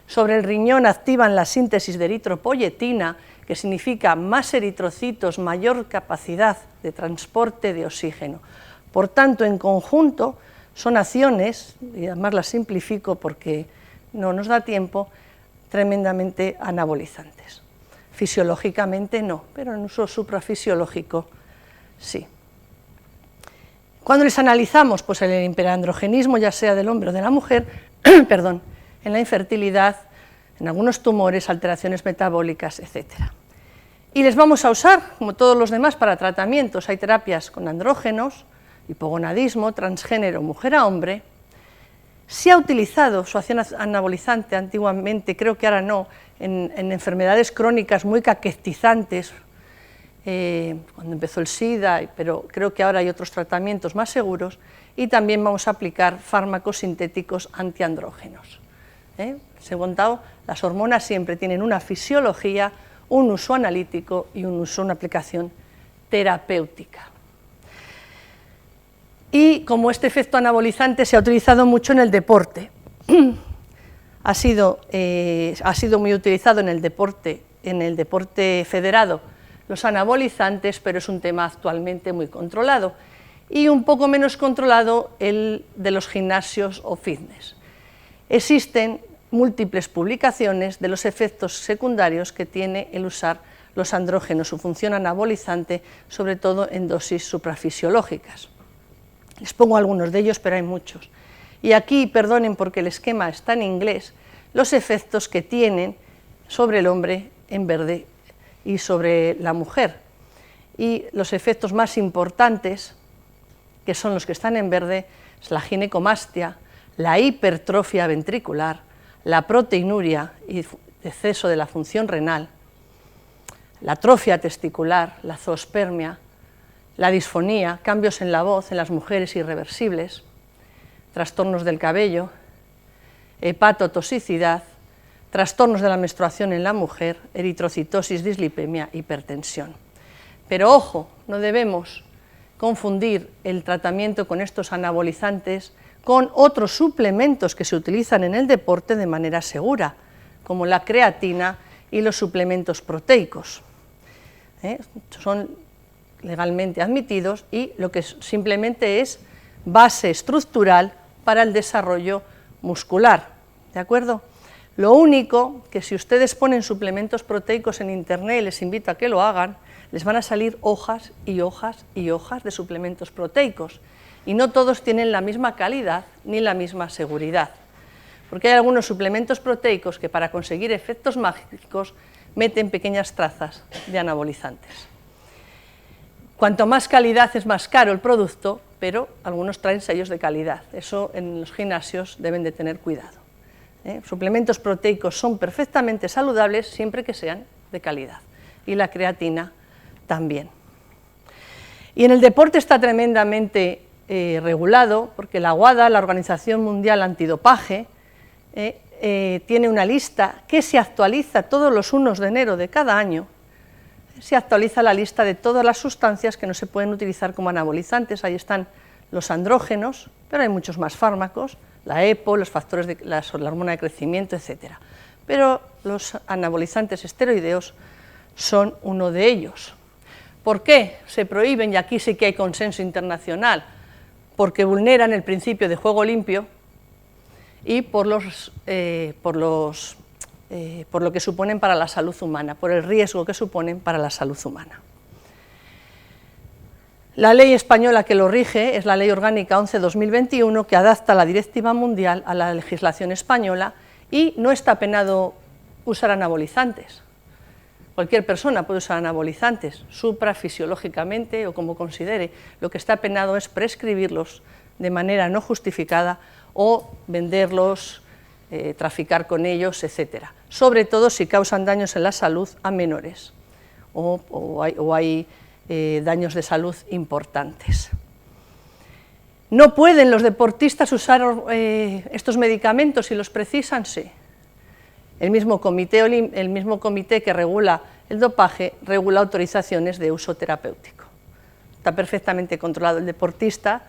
Sobre el riñón activan la síntesis de eritropoyetina, que significa más eritrocitos, mayor capacidad de transporte de oxígeno. Por tanto, en conjunto, son acciones, y además las simplifico porque no nos da tiempo, tremendamente anabolizantes. Fisiológicamente no, pero en uso suprafisiológico sí. Cuando les analizamos, pues el hiperandrogenismo, ya sea del hombre o de la mujer, perdón, en la infertilidad, en algunos tumores, alteraciones metabólicas, etc. Y les vamos a usar, como todos los demás, para tratamientos. Hay terapias con andrógenos, hipogonadismo, transgénero, mujer a hombre. Se ha utilizado su acción anabolizante antiguamente, creo que ahora no, en enfermedades crónicas muy caquestizantes, cuando empezó el SIDA, pero creo que ahora hay otros tratamientos más seguros, y también vamos a aplicar fármacos sintéticos antiandrógenos. Se ha contado, las hormonas siempre tienen una fisiología, un uso analítico y una aplicación terapéutica. Y como este efecto anabolizante se ha utilizado mucho en el deporte, ha sido muy utilizado en el deporte federado los anabolizantes, pero es un tema actualmente muy controlado, y un poco menos controlado el de los gimnasios o fitness. Existen múltiples publicaciones de los efectos secundarios que tiene el usar los andrógenos, su función anabolizante, sobre todo en dosis suprafisiológicas. Les pongo algunos de ellos, pero hay muchos. Y aquí, perdonen porque el esquema está en inglés, los efectos que tienen sobre el hombre en verde y sobre la mujer. Y los efectos más importantes, que son los que están en verde, es la ginecomastia, la hipertrofia ventricular, la proteinuria y exceso de la función renal, la atrofia testicular, la zoospermia, la disfonía, cambios en la voz en las mujeres irreversibles, trastornos del cabello, hepatotoxicidad, trastornos de la menstruación en la mujer, eritrocitosis, dislipemia, hipertensión. Pero ojo, no debemos confundir el tratamiento con estos anabolizantes con otros suplementos que se utilizan en el deporte de manera segura, como la creatina y los suplementos proteicos. Son legalmente admitidos y lo que simplemente es base estructural para el desarrollo muscular, ¿de acuerdo? Lo único que si ustedes ponen suplementos proteicos en internet, y les invito a que lo hagan, les van a salir hojas y hojas y hojas de suplementos proteicos, y no todos tienen la misma calidad ni la misma seguridad, porque hay algunos suplementos proteicos que para conseguir efectos mágicos meten pequeñas trazas de anabolizantes. Cuanto más calidad es más caro el producto, pero algunos traen sellos de calidad, eso en los gimnasios deben de tener cuidado. Suplementos proteicos son perfectamente saludables siempre que sean de calidad, y la creatina también. Y en el deporte está tremendamente regulado, porque la WADA, la Organización Mundial Antidopaje, tiene una lista que se actualiza todos los 1 de enero de cada año. Se actualiza la lista de todas las sustancias que no se pueden utilizar como anabolizantes. Ahí están los andrógenos, pero hay muchos más fármacos, la EPO, los factores de la hormona de crecimiento, etc. Pero los anabolizantes esteroideos son uno de ellos. ¿Por qué se prohíben? Y aquí sí que hay consenso internacional, porque vulneran el principio de juego limpio y por lo que suponen para la salud humana, por el riesgo que suponen para la salud humana. La ley española que lo rige es la Ley Orgánica 11/2021, que adapta la Directiva Mundial a la legislación española y no está penado usar anabolizantes. Cualquier persona puede usar anabolizantes, suprafisiológicamente o como considere. Lo que está penado es prescribirlos de manera no justificada o venderlos, traficar con ellos, etc. Sobre todo si causan daños en la salud a menores o hay daños de salud importantes. ¿No pueden los deportistas usar estos medicamentos si los precisan? Sí. El mismo comité que regula el dopaje regula autorizaciones de uso terapéutico. Está perfectamente controlado el deportista,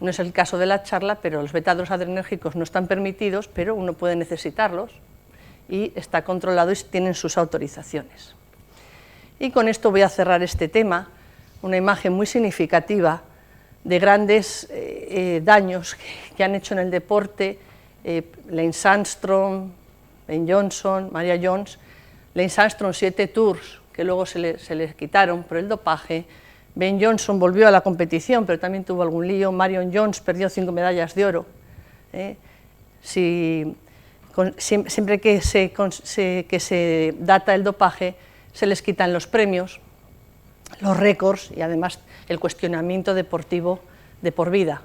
no es el caso de la charla, pero los beta-2 adrenérgicos no están permitidos, pero uno puede necesitarlos y está controlado y tienen sus autorizaciones. Y con esto voy a cerrar este tema, una imagen muy significativa de grandes daños que han hecho en el deporte Lance Armstrong, Ben Johnson, Maria Jones. Lance Armstrong 7 Tours, que luego se le quitaron por el dopaje. Ben Johnson volvió a la competición, pero también tuvo algún lío. Marion Jones perdió 5 medallas de oro. Siempre que se data el dopaje, se les quitan los premios, los récords y además el cuestionamiento deportivo de por vida.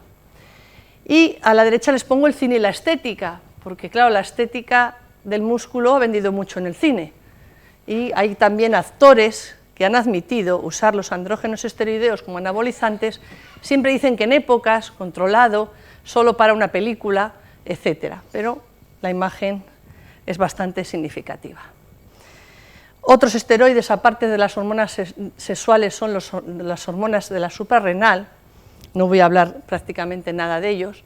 Y a la derecha les pongo el cine y la estética, porque claro, la estética del músculo ha vendido mucho en el cine. Y hay también actores que han admitido usar los andrógenos esteroideos como anabolizantes, siempre dicen que en épocas, controlado, solo para una película, etc. Pero la imagen es bastante significativa. Otros esteroides, aparte de las hormonas sexuales, son las hormonas de la suprarrenal. No voy a hablar prácticamente nada de ellos.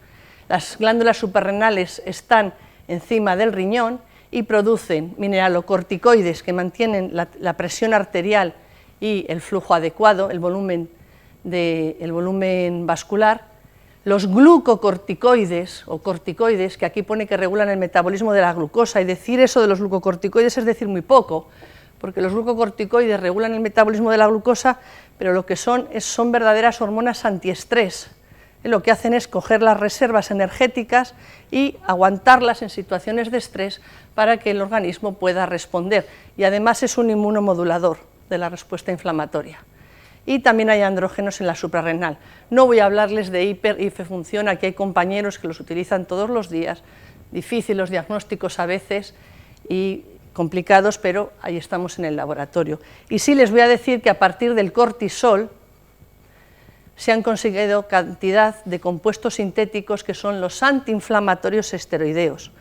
Las glándulas suprarrenales están encima del riñón y producen mineralocorticoides que mantienen la presión arterial y el flujo adecuado, el volumen vascular. Los glucocorticoides o corticoides, que aquí pone que regulan el metabolismo de la glucosa, y decir eso de los glucocorticoides es decir muy poco, porque los glucocorticoides regulan el metabolismo de la glucosa, pero lo que son verdaderas hormonas antiestrés. Lo que hacen es coger las reservas energéticas y aguantarlas en situaciones de estrés para que el organismo pueda responder. Y además es un inmunomodulador de la respuesta inflamatoria. Y también hay andrógenos en la suprarrenal. No voy a hablarles de hiperfunción, aquí hay compañeros que los utilizan todos los días, difíciles los diagnósticos a veces y complicados, pero ahí estamos en el laboratorio. Y sí les voy a decir que a partir del cortisol se han conseguido cantidad de compuestos sintéticos que son los antiinflamatorios esteroideos.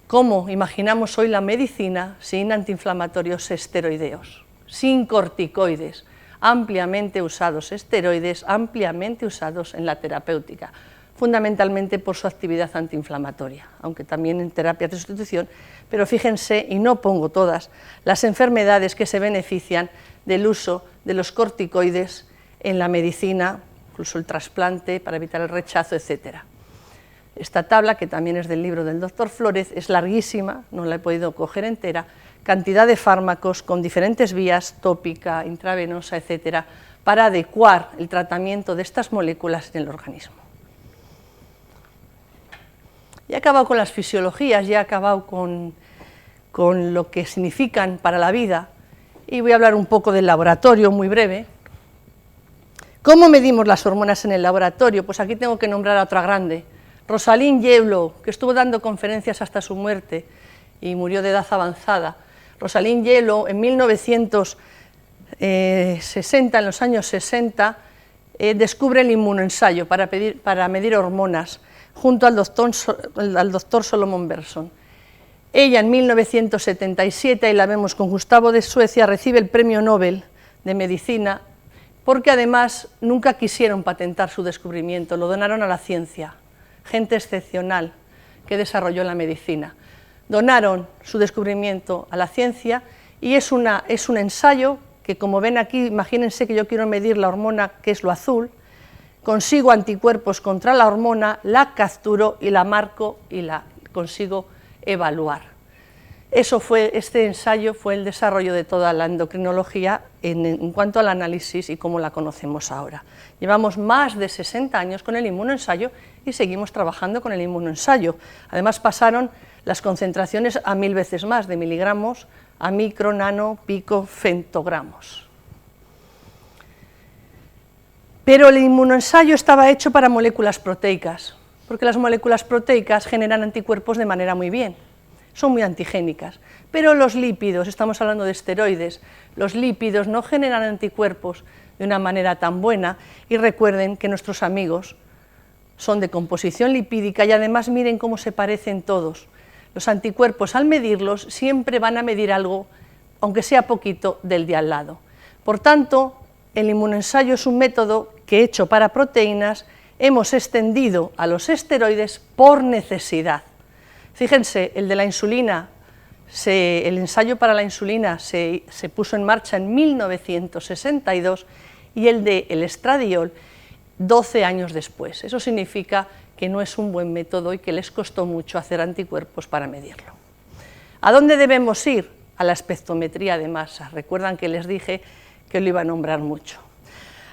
¿Cómo imaginamos hoy la medicina sin antiinflamatorios esteroideos? Sin corticoides, ampliamente usados, esteroides ampliamente usados en la terapéutica, fundamentalmente por su actividad antiinflamatoria, aunque también en terapias de sustitución, pero fíjense, y no pongo todas, las enfermedades que se benefician del uso de los corticoides en la medicina, incluso el trasplante para evitar el rechazo, etc. Esta tabla, que también es del libro del doctor Flórez, es larguísima, no la he podido coger entera, cantidad de fármacos con diferentes vías, tópica, intravenosa, etc., para adecuar el tratamiento de estas moléculas en el organismo. Ya he acabado con las fisiologías, ya he acabado con lo que significan para la vida, y voy a hablar un poco del laboratorio, muy breve. ¿Cómo medimos las hormonas en el laboratorio? Pues aquí tengo que nombrar a otra grande, Rosalind Yellow, que estuvo dando conferencias hasta su muerte y murió de edad avanzada. Rosalind Yellow, en 1960, en los años 60, descubre el inmunoensayo para medir hormonas, junto al doctor Solomon Berson. Ella, en 1977, ahí la vemos con Gustavo de Suecia, recibe el premio Nobel de Medicina, porque además nunca quisieron patentar su descubrimiento, lo donaron a la ciencia, gente excepcional que desarrolló la medicina. Donaron su descubrimiento a la ciencia y es un ensayo que, como ven aquí, imagínense que yo quiero medir la hormona, que es lo azul, consigo anticuerpos contra la hormona, la capturo y la marco y la consigo evaluar. Este ensayo fue el desarrollo de toda la endocrinología en cuanto al análisis y cómo la conocemos ahora. Llevamos más de 60 años con el inmunoensayo y seguimos trabajando con el inmunoensayo. Además pasaron las concentraciones a 1000 veces más, de miligramos a micro, nano, pico, femtogramos. Pero el inmunoensayo estaba hecho para moléculas proteicas, porque las moléculas proteicas generan anticuerpos de manera muy bien, son muy antigénicas, pero los lípidos, estamos hablando de esteroides, los lípidos no generan anticuerpos de una manera tan buena, y recuerden que nuestros amigos son de composición lipídica y además miren cómo se parecen todos. Los anticuerpos, al medirlos, siempre van a medir algo, aunque sea poquito, del de al lado. Por tanto, el inmunoensayo es un método que, hecho para proteínas, hemos extendido a los esteroides por necesidad. Fíjense, el de la insulina, el ensayo para la insulina se puso en marcha en 1962 y el del estradiol 12 años después. Eso significa que no es un buen método y que les costó mucho hacer anticuerpos para medirlo. ¿A dónde debemos ir? A la espectrometría de masas. Recuerdan que les dije que lo iba a nombrar mucho.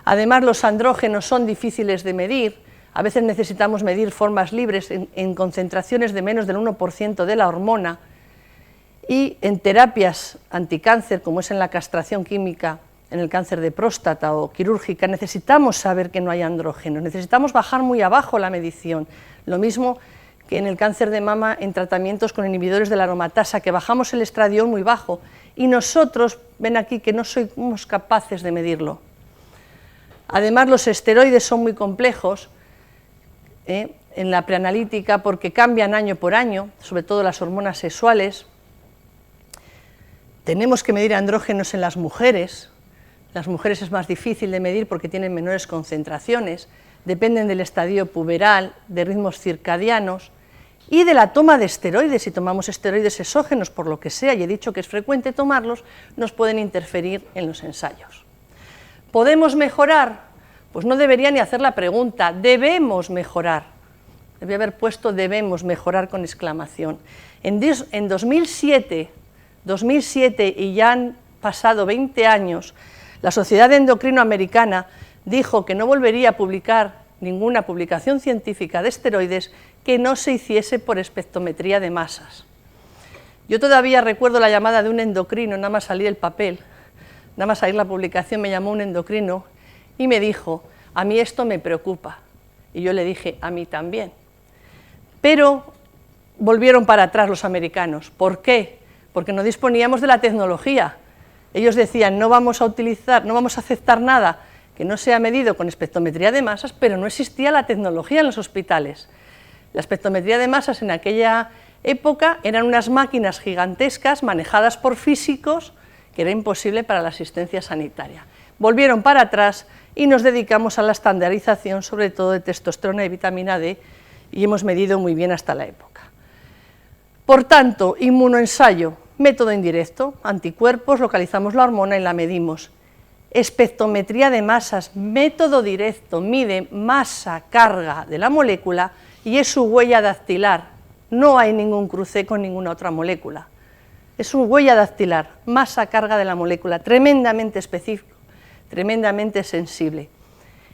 Además, los andrógenos son difíciles de medir. A veces necesitamos medir formas libres en concentraciones de menos del 1% de la hormona, y en terapias anticáncer, como es en la castración química, en el cáncer de próstata o quirúrgica, necesitamos saber que no hay andrógenos, necesitamos bajar muy abajo la medición, lo mismo que en el cáncer de mama en tratamientos con inhibidores de la aromatasa, que bajamos el estradiol muy bajo, y nosotros, ven aquí, que no somos capaces de medirlo. Además, los esteroides son muy complejos en la preanalítica porque cambian año por año, sobre todo las hormonas sexuales. Tenemos que medir andrógenos en las mujeres es más difícil de medir porque tienen menores concentraciones, dependen del estadio puberal, de ritmos circadianos y de la toma de esteroides. Si tomamos esteroides exógenos, por lo que sea, y he dicho que es frecuente tomarlos, nos pueden interferir en los ensayos. ¿Podemos mejorar? Pues no debería ni hacer la pregunta, debemos mejorar. Debía haber puesto debemos mejorar con exclamación. En 2007, y ya han pasado 20 años, la Sociedad Endocrino Americana dijo que no volvería a publicar ninguna publicación científica de esteroides que no se hiciese por espectrometría de masas. Yo todavía recuerdo la llamada de un endocrino, nada más salir el papel, nada más salir la publicación, me llamó un endocrino y me dijo, a mí esto me preocupa. Y yo le dije, a mí también. Pero volvieron para atrás los americanos. ¿Por qué? Porque no disponíamos de la tecnología. Ellos decían, no vamos a aceptar nada que no sea medido con espectrometría de masas, pero no existía la tecnología en los hospitales. La espectrometría de masas en aquella época eran unas máquinas gigantescas manejadas por físicos que era imposible para la asistencia sanitaria. Volvieron para atrás y nos dedicamos a la estandarización, sobre todo de testosterona y vitamina D, y hemos medido muy bien hasta la época. Por tanto, inmunoensayo, método indirecto, anticuerpos, localizamos la hormona y la medimos. Espectrometría de masas, método directo, mide masa, carga de la molécula y es su huella dactilar. No hay ningún cruce con ninguna otra molécula. Es su huella dactilar, masa, carga de la molécula, tremendamente específico, tremendamente sensible.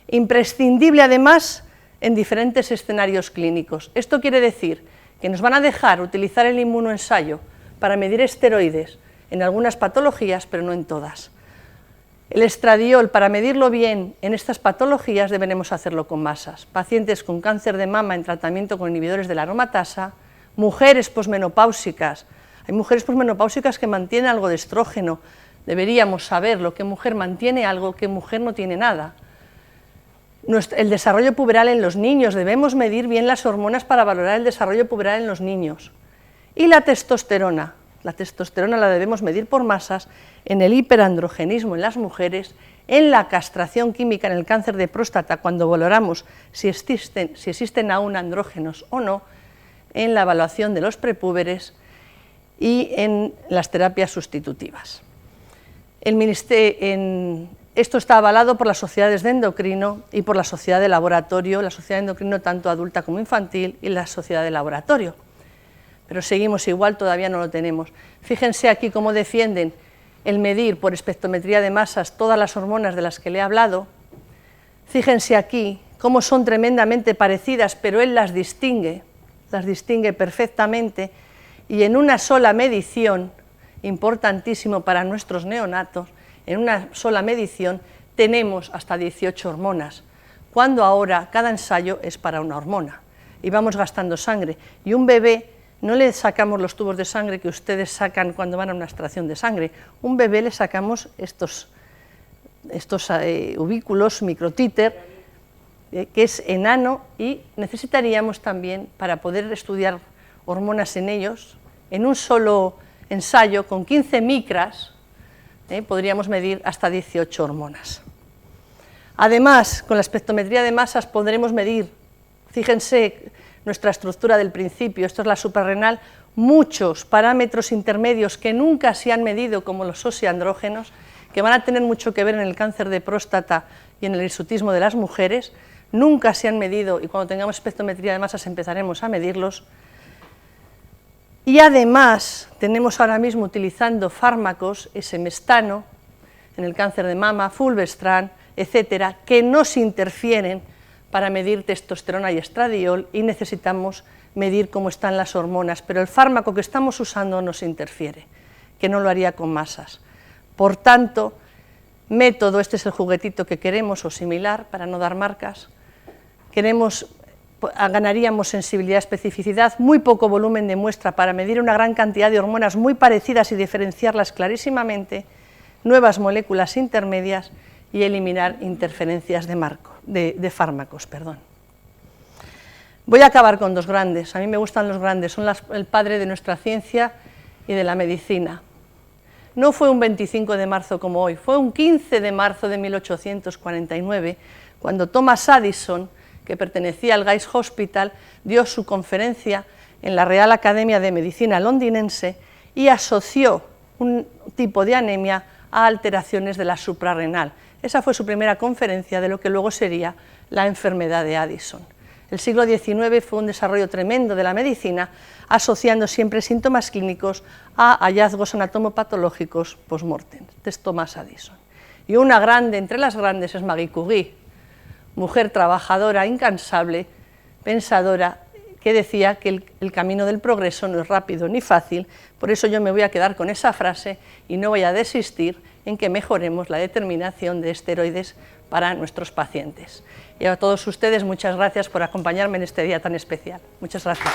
Imprescindible además en diferentes escenarios clínicos. Esto quiere decir que nos van a dejar utilizar el inmunoensayo para medir esteroides en algunas patologías, pero no en todas. El estradiol, para medirlo bien en estas patologías, deberemos hacerlo con masas. Pacientes con cáncer de mama en tratamiento con inhibidores de la aromatasa, mujeres posmenopáusicas. Hay mujeres posmenopáusicas que mantienen algo de estrógeno. Deberíamos saberlo, qué mujer mantiene algo, qué mujer no tiene nada. El desarrollo puberal en los niños. Debemos medir bien las hormonas para valorar el desarrollo puberal en los niños. Y la testosterona la debemos medir por masas en el hiperandrogenismo en las mujeres, en la castración química en el cáncer de próstata, cuando valoramos si existen aún andrógenos o no, en la evaluación de los prepúberes y en las terapias sustitutivas. Esto está avalado por las sociedades de endocrino y por la sociedad de laboratorio, la sociedad de endocrino tanto adulta como infantil y la sociedad de laboratorio. Pero seguimos igual, todavía no lo tenemos. Fíjense aquí cómo defienden el medir por espectrometría de masas todas las hormonas de las que le he hablado. Fíjense aquí cómo son tremendamente parecidas, pero él las distingue perfectamente, y en una sola medición, importantísimo para nuestros neonatos, en una sola medición tenemos hasta 18 hormonas, cuando ahora cada ensayo es para una hormona, y vamos gastando sangre, y un bebé no le sacamos los tubos de sangre que ustedes sacan cuando van a una extracción de sangre, un bebé le sacamos estos ubículos, microtíter, que es enano, y necesitaríamos también, para poder estudiar hormonas en ellos, en un solo ensayo, con 15 micras, podríamos medir hasta 18 hormonas. Además, con la espectrometría de masas podremos medir, fíjense, nuestra estructura del principio, esto es la suprarrenal, muchos parámetros intermedios que nunca se han medido, como los oxiandrógenos, que van a tener mucho que ver en el cáncer de próstata y en el hirsutismo de las mujeres, nunca se han medido, y cuando tengamos espectrometría de masas empezaremos a medirlos. Y además tenemos ahora mismo utilizando fármacos, exemestano, en el cáncer de mama, fulvestrant, etcétera, que nos interfieren para medir testosterona y estradiol, y necesitamos medir cómo están las hormonas, pero el fármaco que estamos usando nos interfiere, que no lo haría con masas. Por tanto, método, este es el juguetito que queremos, o similar, para no dar marcas, ganaríamos sensibilidad, especificidad, muy poco volumen de muestra para medir una gran cantidad de hormonas muy parecidas y diferenciarlas clarísimamente, nuevas moléculas intermedias y eliminar interferencias de fármacos. Voy a acabar con dos grandes, a mí me gustan los grandes, son el padre de nuestra ciencia y de la medicina. No fue un 25 de marzo como hoy, fue un 15 de marzo de 1849, cuando Thomas Addison, que pertenecía al Guy's Hospital, dio su conferencia en la Real Academia de Medicina londinense y asoció un tipo de anemia a alteraciones de la suprarrenal. Esa fue su primera conferencia de lo que luego sería la enfermedad de Addison. El siglo XIX fue un desarrollo tremendo de la medicina, asociando siempre síntomas clínicos a hallazgos anatomopatológicos post-mortem. Este es Thomas Addison. Y una grande, entre las grandes, es Marie Curie, mujer trabajadora, incansable, pensadora, que decía que el camino del progreso no es rápido ni fácil, por eso yo me voy a quedar con esa frase y no voy a desistir en que mejoremos la determinación de esteroides para nuestros pacientes. Y a todos ustedes, muchas gracias por acompañarme en este día tan especial. Muchas gracias.